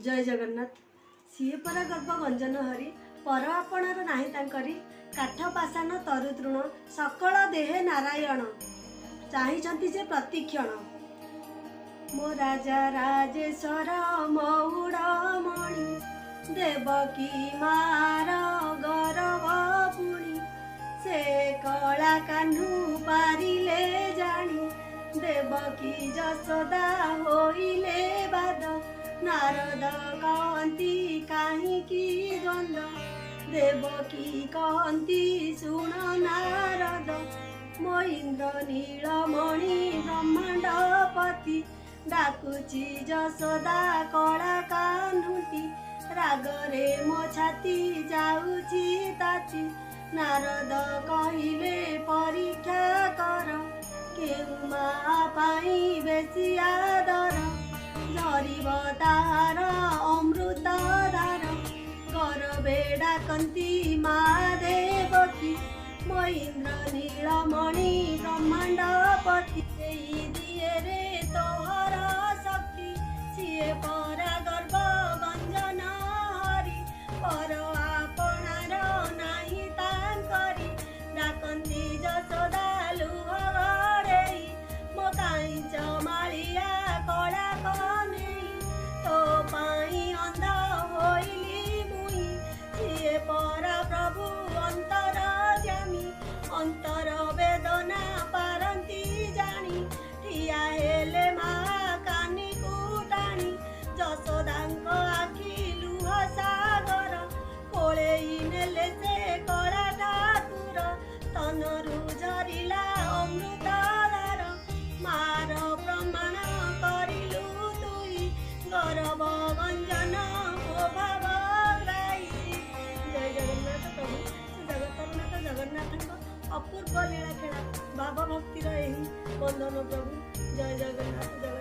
जय जगन्नाथ। सीए परा गर्भ गंजन हरि पर आपणार नाही तांकरी काठ पाषाण तरु तृण सकल देहे नारायण चाहिछंती जे प्रतिक्षण मो राजा राजेश्वर मौड़मणि देवकी मार गौरव पुणी से कला कान्हू पारिले जानी देवकी जसोदा होइले बाद नारद कहती काहींकी द्वंद्व देवकी कहती शुण नारद मो इंद्र नीलमणि ब्रह्मांडपति डाकुची जसोदा कला कान्हुटी रागरे मो छाती जाऊची ताती नारद कहिले परीक्षा कर केउ माँ पाई बेसी आदर झरिब तार अमृत धार गर्भे डाकन्ती माँ देवकी मो इंद्र नीलमणि ब्रह्मांडपति दिए रे तोहर शक्ति सिए परा गर्भ गंजन हरि पर आपणार नाही तांकरी डाकन्ती जसोदा लुह गड़ेई मो काईच मालिया कला कनेई तो पाई अंध होइली मुई सिए परा प्रभु अंतर जामी अंतर वेदना पारंती जानी ठिया हेले मा कानी कुटाणी जसोदांक आखि लुह सागर कोळेई नेले से कला ठाकुर तनरु झरिला अमृत धार मार प्रमाण करिलु तुई गौरव गंजन ओ भावग्राही। जय जगन्नाथ प्रभु जगतनाथ जगन्नाथ अपूर्व लीला खेला भाव भक्तिर एही बंधन प्रभु। जय जगन्नाथ जगन्नाथ।